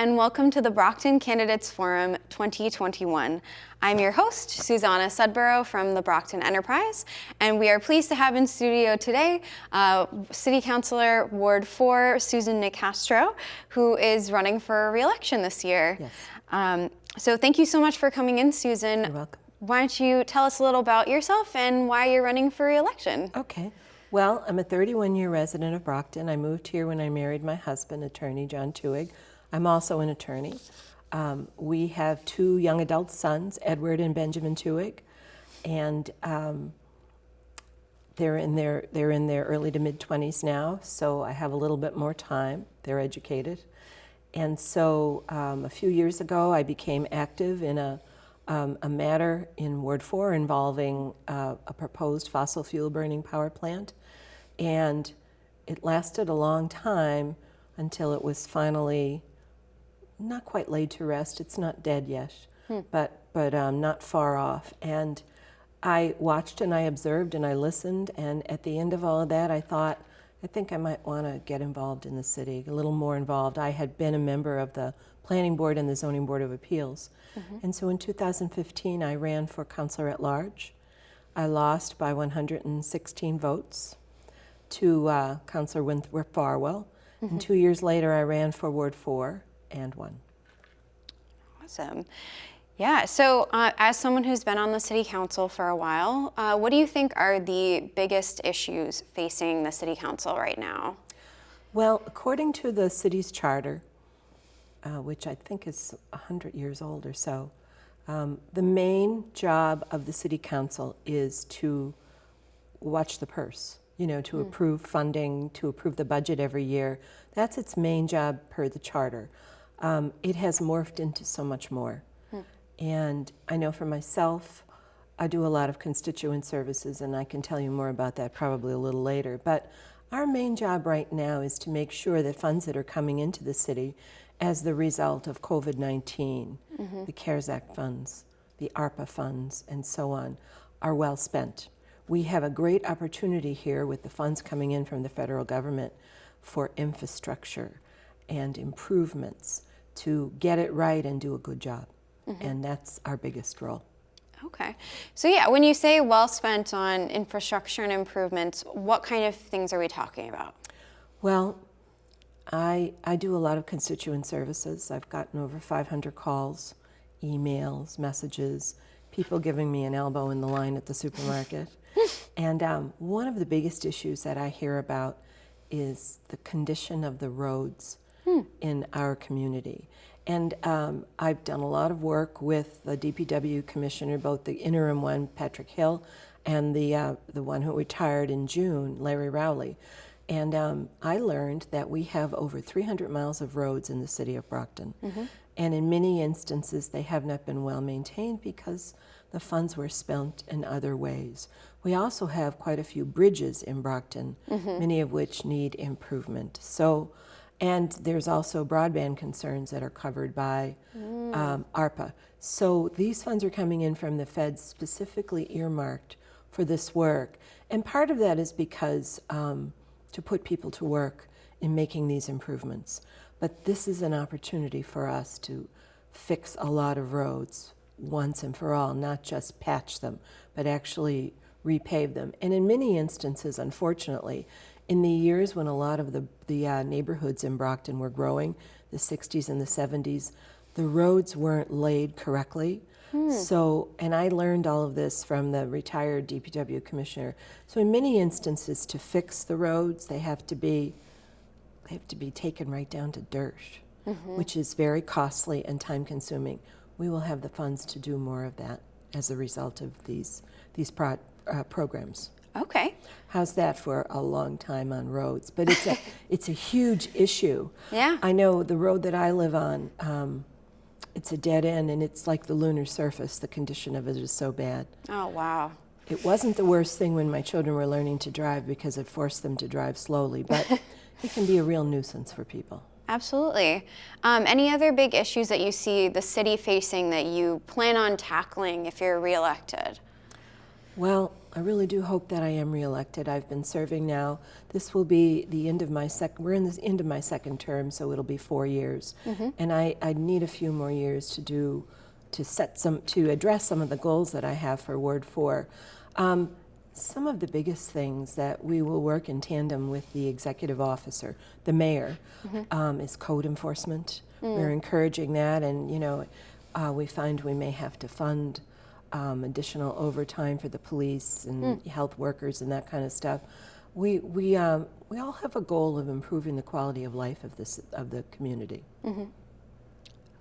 and welcome to the Brockton Candidates Forum 2021. I'm your host, Susanna Sudborough from the Brockton Enterprise, and we are pleased to have in studio today City Councilor Ward 4, Susan Nicastro, who is running for re-election this year. Yes. So thank you so much for coming in, Susan. You're welcome. Why don't you tell us a little about yourself and why you're running for re-election? Okay. Well, I'm a 31-year resident of Brockton. I moved here when I married my husband, attorney John Tuig. I'm also an attorney. We have two young adult sons, Edward and Benjamin Tuig, and they're in their early to mid-20s now, so I have a little bit more time. They're educated. And so a few years ago, I became active in a matter in Ward 4 involving a proposed fossil fuel burning power plant. And it lasted a long time until it was finally not quite laid to rest. It's not dead yet, but not far off. And I watched and I observed and I listened, and at the end of all of that, I thought, I think I might want to get involved in the city, a little more involved. I had been a member of the Planning Board and the Zoning Board of Appeals. And so in 2015, I ran for councilor at large. I lost by 116 votes to Councilor Winthrop Farwell. And 2 years later, I ran for Ward 4 and won. Awesome. Yeah, so as someone who's been on the City Council for a while, what do you think are the biggest issues facing the City Council right now? Well, according to the city's charter, which I think is 100 years old or so, the main job of the City Council is to watch the purse, to approve funding, to approve the budget every year. That's its main job per the charter. It has morphed into so much more. And I know for myself, I do a lot of constituent services, and I can tell you more about that probably a little later. But our main job right now is to make sure that funds that are coming into the city as the result of COVID-19, the CARES Act funds, the ARPA funds, and so on, are well spent. We have a great opportunity here with the funds coming in from the federal government for infrastructure and improvements to get it right and do a good job. And that's our biggest role. Okay. So yeah, when you say well spent on infrastructure and improvements, what kind of things are we talking about? Well, I do a lot of constituent services. I've gotten over 500 calls, emails, messages, people giving me an elbow in the line at the supermarket. And one of the biggest issues that I hear about is the condition of the roads in our community. And I've done a lot of work with the DPW commissioner, both the interim one, Patrick Hill, and the one who retired in June, Larry Rowley. And I learned that we have over 300 miles of roads in the city of Brockton. And in many instances, they have not been well maintained because the funds were spent in other ways. We also have quite a few bridges in Brockton, many of which need improvement. And there's also broadband concerns that are covered by ARPA. So these funds are coming in from the feds specifically earmarked for this work. And part of that is because to put people to work in making these improvements. But this is an opportunity for us to fix a lot of roads once and for all, not just patch them, but actually repave them. And in many instances, unfortunately, in the years when a lot of the neighborhoods in Brockton were growing, the 60s and the 70s, the roads weren't laid correctly. So, and I learned all of this from the retired DPW commissioner. So in many instances, to fix the roads, they have to be taken right down to dirt, which is very costly and time consuming. We will have the funds to do more of that as a result of these programs. Okay. How's that for a long time on roads? But it's a huge issue. Yeah. I know the road that I live on, it's a dead end, and it's like the lunar surface. The condition of it is so bad. Oh, wow. It wasn't the worst thing when my children were learning to drive because it forced them to drive slowly, but it can be a real nuisance for people. Absolutely. Any other big issues that you see the city facing that you plan on tackling if you're reelected? Well, I really do hope that I am reelected. I've been serving now. This will be the end of my we're in the end of my second term, so it'll be 4 years. And I need a few more years to address some of the goals that I have for Ward 4. Some of the biggest things that we will work in tandem with the executive officer, the mayor, is code enforcement. We're encouraging that, and we find we may have to fund additional overtime for the police and health workers and that kind of stuff. We all have a goal of improving the quality of life of the community.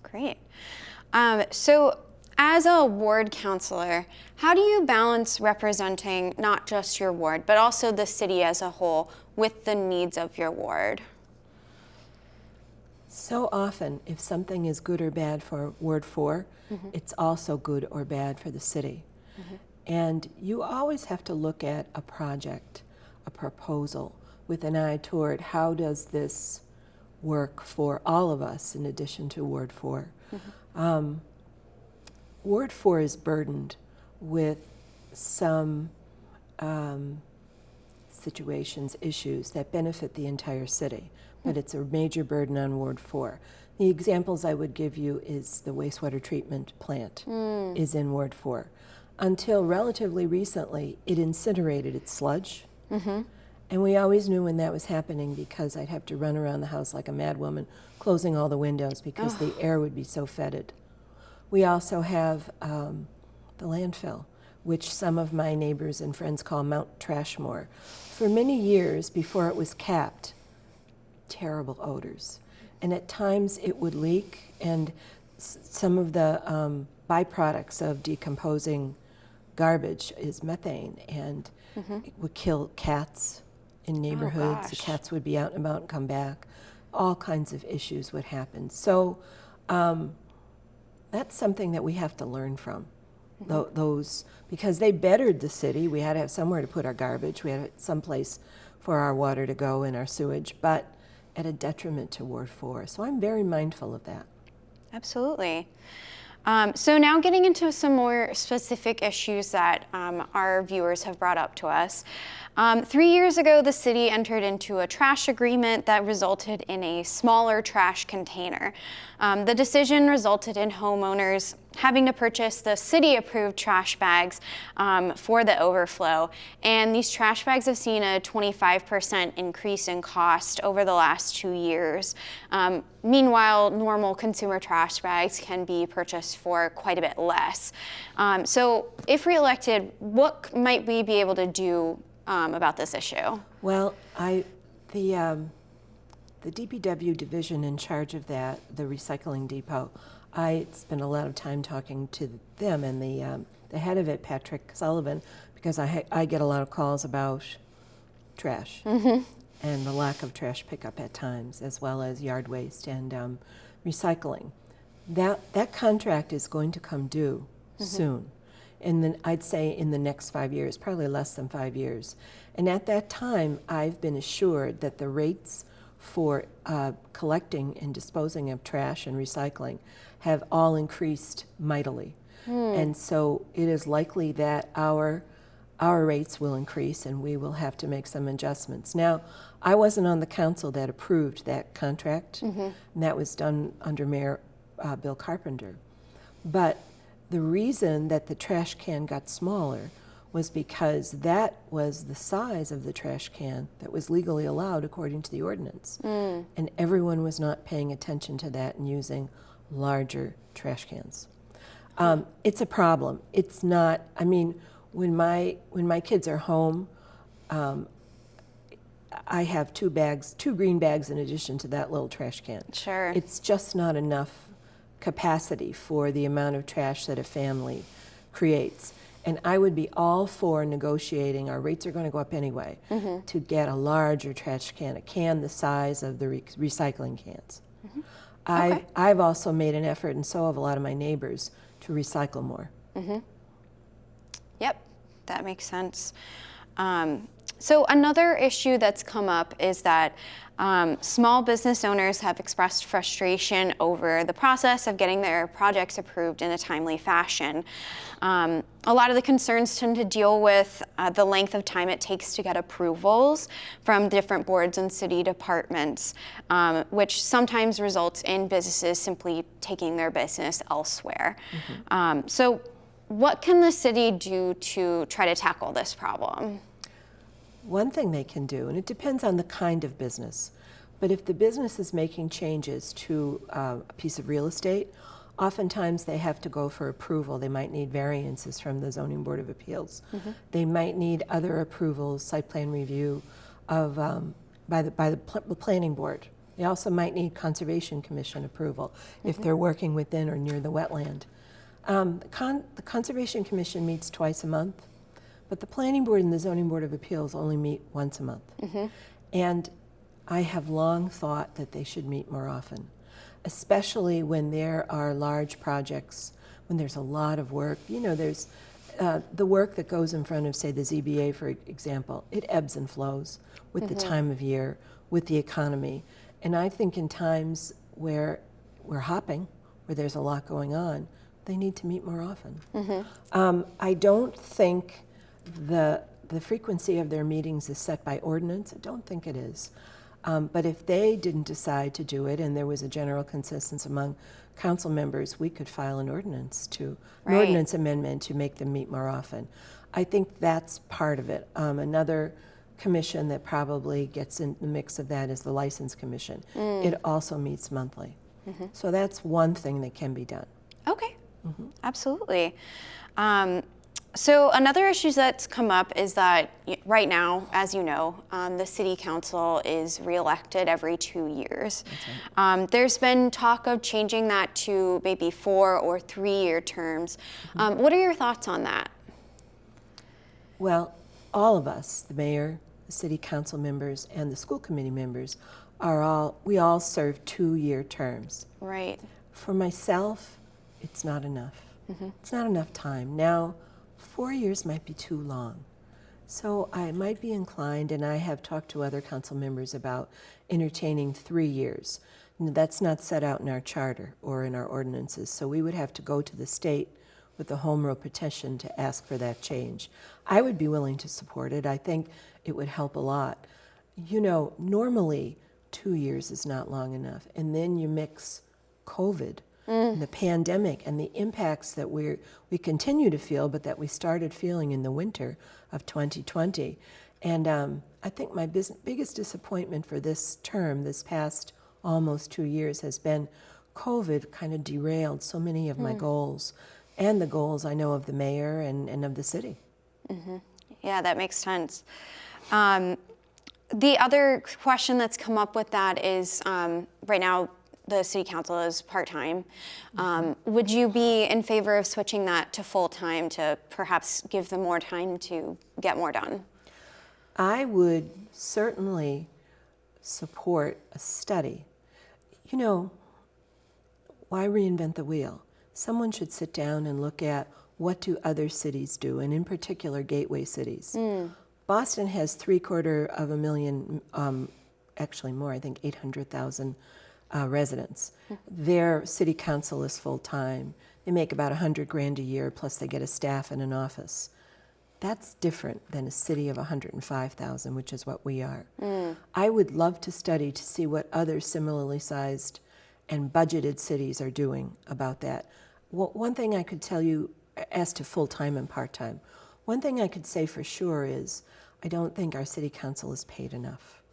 Great. So as a ward councilor, how do you balance representing not just your ward, but also the city as a whole with the needs of your ward? So often, if something is good or bad for Ward 4, it's also good or bad for the city. And you always have to look at a project, a proposal, with an eye toward how does this work for all of us in addition to Ward 4. Ward 4 is burdened with some situations, issues that benefit the entire city, but it's a major burden on Ward 4. The examples I would give you is the wastewater treatment plant is in Ward 4. Until relatively recently, it incinerated its sludge, and we always knew when that was happening because I'd have to run around the house like a madwoman, closing all the windows because the air would be so fetid. We also have the landfill, which some of my neighbors and friends call Mount Trashmore. For many years before it was capped, terrible odors. And at times it would leak, and some of the byproducts of decomposing garbage is methane, and it would kill cats in neighborhoods. The cats would be out and about and come back. All kinds of issues would happen. So that's something that we have to learn from. Those, because they bettered the city. We had to have somewhere to put our garbage. We had some place for our water to go and our sewage, but at a detriment to Ward 4. So I'm very mindful of that. Absolutely. So now getting into some more specific issues that our viewers have brought up to us. 3 years ago, the city entered into a trash agreement that resulted in a smaller trash container. The decision resulted in homeowners having to purchase the city-approved trash bags for the overflow. And these trash bags have seen a 25% increase in cost over the last 2 years. Meanwhile, normal consumer trash bags can be purchased for quite a bit less. So if reelected, what might we be able to do about this issue? Well, the DPW division in charge of that, the recycling depot, I spent a lot of time talking to them and the head of it, Patrick Sullivan, because I get a lot of calls about trash and the lack of trash pickup at times, as well as yard waste and recycling. That contract is going to come due soon. And then I'd say in the next 5 years, probably less than 5 years. And at that time, I've been assured that the rates for collecting and disposing of trash and recycling have all increased mightily. And so it is likely that our rates will increase and we will have to make some adjustments. Now, I wasn't on the council that approved that contract, and that was done under Mayor Bill Carpenter. But the reason that the trash can got smaller was because that was the size of the trash can that was legally allowed according to the ordinance. And everyone was not paying attention to that and using larger trash cans. It's a problem. It's not, I mean, when my kids are home, I have two green bags in addition to that little trash can. Sure. It's just not enough capacity for the amount of trash that a family creates. And I would be all for negotiating, our rates are going to go up anyway, to get a larger trash can, a can the size of the recycling cans. I've also made an effort, and so have a lot of my neighbors, to recycle more. Yep, that makes sense. So another issue that's come up is that small business owners have expressed frustration over the process of getting their projects approved in a timely fashion. A lot of the concerns tend to deal with the length of time it takes to get approvals from different boards and city departments, which sometimes results in businesses simply taking their business elsewhere. So what can the city do to try to tackle this problem? One thing they can do, and it depends on the kind of business, but if the business is making changes to a piece of real estate, oftentimes they have to go for approval. They might need variances from the Zoning Board of Appeals. They might need other approvals, site plan review of by the planning board. They also might need Conservation Commission approval if they're working within or near the wetland. The Conservation Commission meets twice a month. But the Planning Board and the Zoning Board of Appeals only meet once a month. And I have long thought that they should meet more often, especially when there are large projects, when there's a lot of work. You know, there's the work that goes in front of, say, the ZBA, for example. It ebbs and flows with the time of year, with the economy. And I think in times where we're hopping, where there's a lot going on, they need to meet more often. I don't think the frequency of their meetings is set by ordinance. I don't think it is. But if they didn't decide to do it and there was a general consensus among council members, we could file an ordinance ordinance amendment to make them meet more often. I think that's part of it. Another commission that probably gets in the mix of that is the License Commission. It also meets monthly. So that's one thing that can be done. Okay, absolutely. So another issue that's come up is that right now, as you know, the city council is reelected every 2 years. There's been talk of changing that to maybe 4 or 3-year terms. What are your thoughts on that? Well, all of us, the mayor, the city council members, and the school committee members, we all serve 2-year terms. Right. For myself, it's not enough. It's not enough time. Now, 4 years might be too long. So I might be inclined, and I have talked to other council members about entertaining 3 years. That's not set out in our charter or in our ordinances, so we would have to go to the state with the home rule petition to ask for that change. I would be willing to support it. I think it would help a lot. You know, normally 2 years is not long enough, and then you mix COVID and the pandemic and the impacts that we continue to feel, but that we started feeling in the winter of 2020. And I think my biggest disappointment for this term, this past almost 2 years, has been COVID kind of derailed so many of my goals, and the goals I know of the mayor and of the city. Yeah, that makes sense. The other question that's come up with that is right now the city council is part-time. Would you be in favor of switching that to full-time to perhaps give them more time to get more done? I would certainly support a study. You know, why reinvent the wheel? Someone should sit down and look at what do other cities do, and in particular gateway cities. Boston has 750,000, actually more, I think 800,000 residents. Their city council is full-time. They make about $100,000 a year, plus they get a staff and an office. That's different than a city of 105,000, which is what we are. I would love to study to see what other similarly sized and budgeted cities are doing about that. One thing I could tell you as to full-time and part-time, one thing I could say for sure is I don't think our city council is paid enough.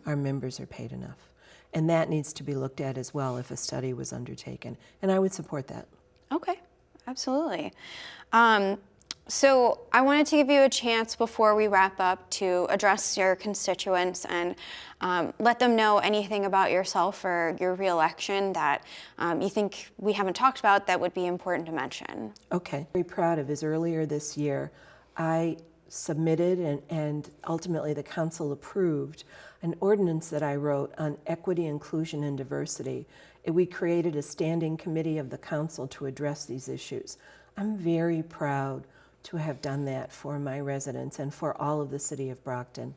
Our members are paid enough. And that needs to be looked at as well if a study was undertaken. And I would support that. Okay, absolutely. So I wanted to give you a chance before we wrap up to address your constituents and let them know anything about yourself or your reelection that you think we haven't talked about that would be important to mention. Okay. Very proud of is earlier this year, I submitted and ultimately the council approved an ordinance that I wrote on equity, inclusion, and diversity. We created a standing committee of the council to address these issues. I'm very proud to have done that for my residents and for all of the city of Brockton.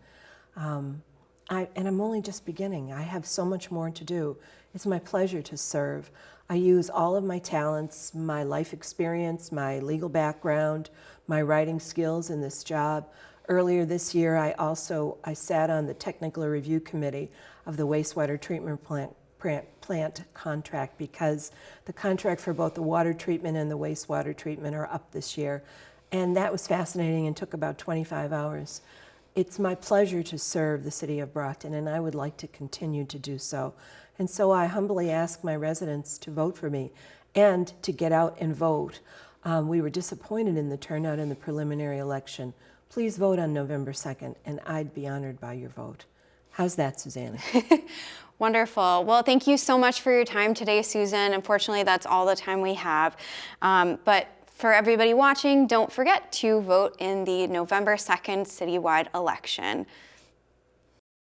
And I'm only just beginning. I have so much more to do. It's my pleasure to serve. I use all of my talents, my life experience, my legal background, my writing skills in this job. Earlier this year, I sat on the technical review committee of the wastewater treatment plant contract, because the contract for both the water treatment and the wastewater treatment are up this year. And that was fascinating and took about 25 hours. It's my pleasure to serve the city of Brockton, and I would like to continue to do so. And so I humbly ask my residents to vote for me and to get out and vote. We were disappointed in the turnout in the preliminary election. Please vote on November 2nd, and I'd be honored by your vote. How's that, Susanna? Wonderful. Well, thank you so much for your time today, Susan. Unfortunately, that's all the time we have. But for everybody watching, don't forget to vote in the November 2nd citywide election.